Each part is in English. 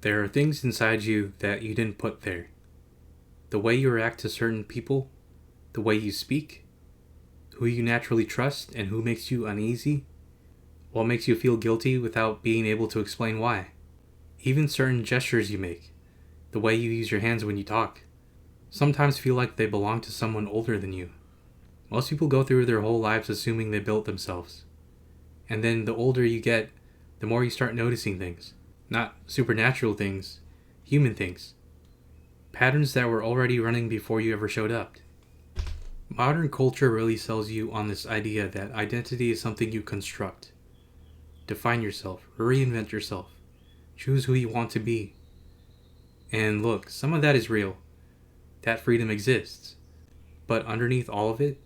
There are things inside you that you didn't put there. The way you react to certain people, the way you speak, who you naturally trust and who makes you uneasy, what makes you feel guilty without being able to explain why. Even certain gestures you make, the way you use your hands when you talk, sometimes feel like they belong to someone older than you. Most people go through their whole lives assuming they built themselves. And then the older you get, the more you start noticing things. Not supernatural things, human things. Patterns that were already running before you ever showed up. Modern culture really sells you on this idea that identity is something you construct. Define yourself, reinvent yourself, choose who you want to be. And look, some of that is real. That freedom exists. But underneath all of it,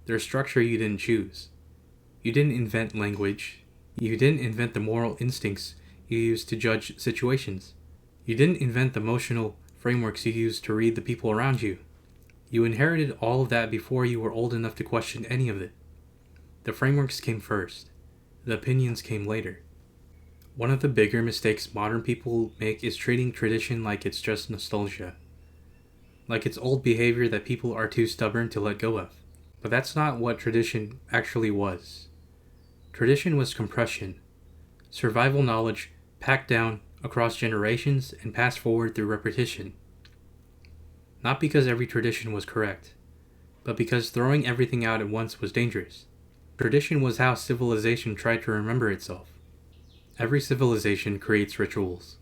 there's structure you didn't choose. You didn't invent language. You didn't invent the moral instincts you use to judge situations. You didn't invent the emotional frameworks you use to read the people around you. You inherited all of that before you were old enough to question any of it. The frameworks came first. The opinions came later. One of the bigger mistakes modern people make is treating tradition like it's just nostalgia. Like it's old behavior that people are too stubborn to let go of. But that's not what tradition actually was. Tradition was compression. Survival knowledge packed down across generations and passed forward through repetition. Not because every tradition was correct, but because throwing everything out at once was dangerous. Tradition was how civilization tried to remember itself. Every civilization creates rituals.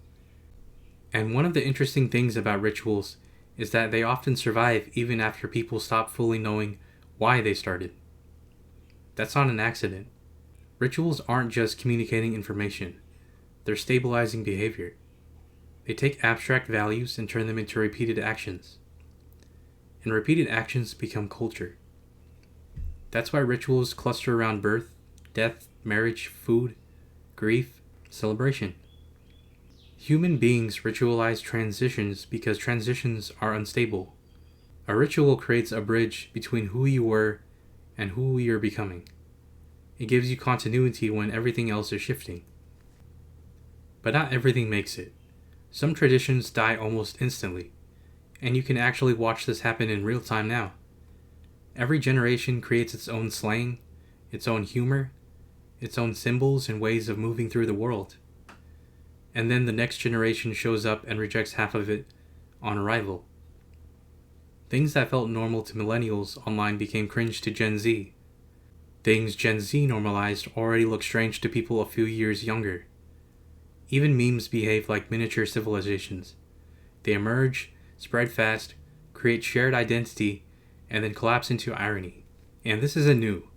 And one of the interesting things about rituals is that they often survive even after people stop fully knowing why they started. That's not an accident. Rituals aren't just communicating information. They're stabilizing behavior. They take abstract values and turn them into repeated actions. And repeated actions become culture. That's why rituals cluster around birth, death, marriage, food, grief, celebration. Human beings ritualize transitions because transitions are unstable. A ritual creates a bridge between who you were and who you're becoming. It gives you continuity when everything else is shifting. But not everything makes it. Some traditions die almost instantly, and you can actually watch this happen in real time now. Every generation creates its own slang, its own humor, its own symbols and ways of moving through the world. And then the next generation shows up and rejects half of it on arrival. Things that felt normal to millennials online became cringe to Gen Z. Things Gen Z normalized already look strange to people a few years younger. Even memes behave like miniature civilizations. They emerge, spread fast, create shared identity, and then collapse into irony. And this isn't new.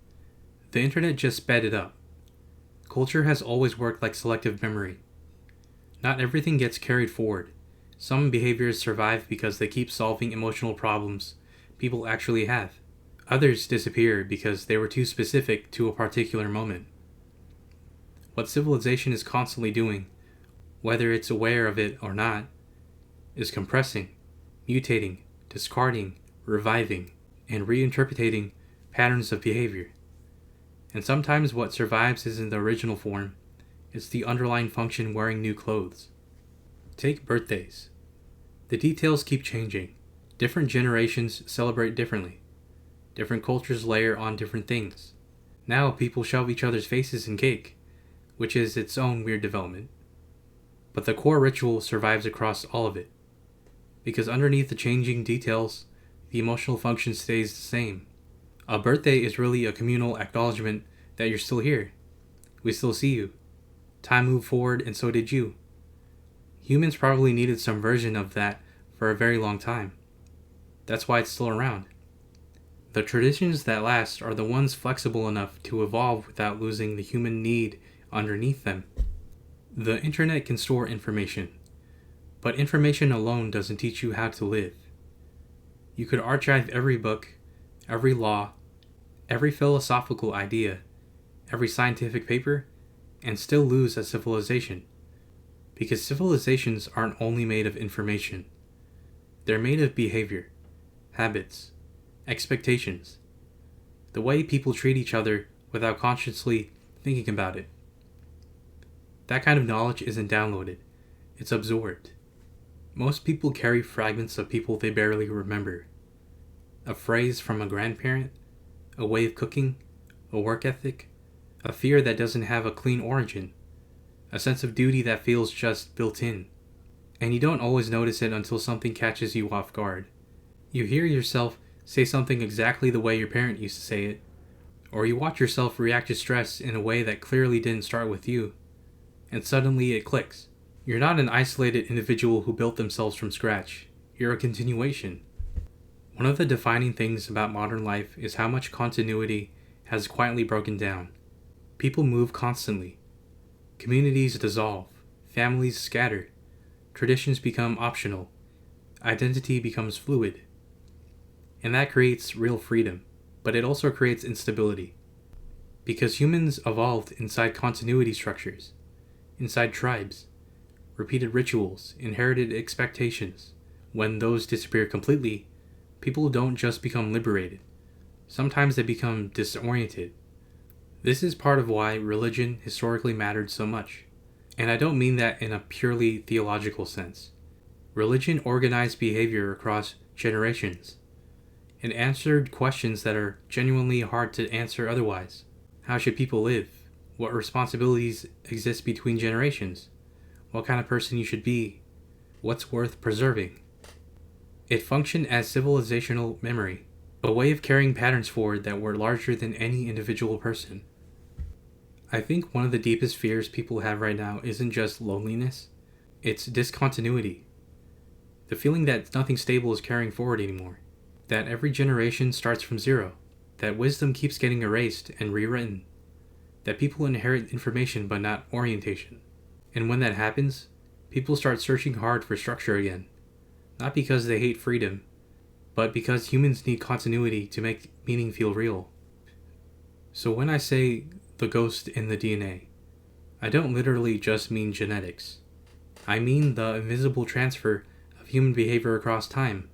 The internet just sped it up. Culture has always worked like selective memory. Not everything gets carried forward. Some behaviors survive because they keep solving emotional problems people actually have. Others disappear because they were too specific to a particular moment. What civilization is constantly doing, whether it's aware of it or not, is compressing, mutating, discarding, reviving, and reinterpreting patterns of behavior. And sometimes what survives isn't the original form, it's the underlying function wearing new clothes. Take birthdays. The details keep changing. Different generations celebrate differently. Different cultures layer on different things. Now people shove each other's faces in cake, which is its own weird development. But the core ritual survives across all of it. Because underneath the changing details, the emotional function stays the same. A birthday is really a communal acknowledgement that you're still here. We still see you. Time moved forward and so did you. Humans probably needed some version of that for a very long time. That's why it's still around. The traditions that last are the ones flexible enough to evolve without losing the human need underneath them. The internet can store information, but information alone doesn't teach you how to live. You could archive every book, every law, every philosophical idea, every scientific paper, and still lose a civilization. Because civilizations aren't only made of information. They're made of behavior, habits, expectations, the way people treat each other without consciously thinking about it. That kind of knowledge isn't downloaded, it's absorbed. Most people carry fragments of people they barely remember. A phrase from a grandparent, a way of cooking, a work ethic, a fear that doesn't have a clean origin, a sense of duty that feels just built in. And you don't always notice it until something catches you off guard. You hear yourself say something exactly the way your parent used to say it, or you watch yourself react to stress in a way that clearly didn't start with you, and suddenly it clicks. You're not an isolated individual who built themselves from scratch. You're a continuation. One of the defining things about modern life is how much continuity has quietly broken down. People move constantly. Communities dissolve. Families scatter. Traditions become optional. Identity becomes fluid. And that creates real freedom, but it also creates instability. Because humans evolved inside continuity structures, inside tribes, repeated rituals, inherited expectations. When those disappear completely, people don't just become liberated. Sometimes they become disoriented. This is part of why religion historically mattered so much. And I don't mean that in a purely theological sense. Religion organized behavior across generations. It answered questions that are genuinely hard to answer otherwise. How should people live? What responsibilities exist between generations? What kind of person you should be? What's worth preserving? It functioned as civilizational memory, a way of carrying patterns forward that were larger than any individual person. I think one of the deepest fears people have right now isn't just loneliness, it's discontinuity. The feeling that nothing stable is carrying forward anymore. That every generation starts from zero. That wisdom keeps getting erased and rewritten. That people inherit information but not orientation. And when that happens, people start searching hard for structure again. Not because they hate freedom, but because humans need continuity to make meaning feel real. So when I say the ghost in the DNA, I don't literally just mean genetics. I mean the invisible transfer of human behavior across time.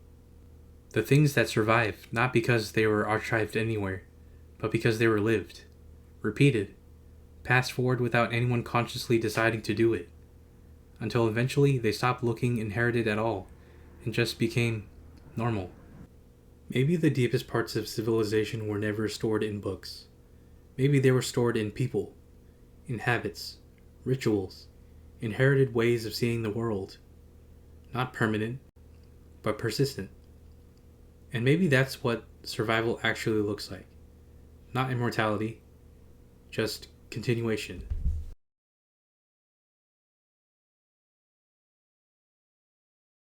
The things that survive not because they were archived anywhere, but because they were lived, repeated, passed forward without anyone consciously deciding to do it, until eventually they stopped looking inherited at all and just became normal. Maybe the deepest parts of civilization were never stored in books. Maybe they were stored in people, in habits, rituals, inherited ways of seeing the world. Not permanent, but persistent. And maybe that's what survival actually looks like. Not immortality, just continuation.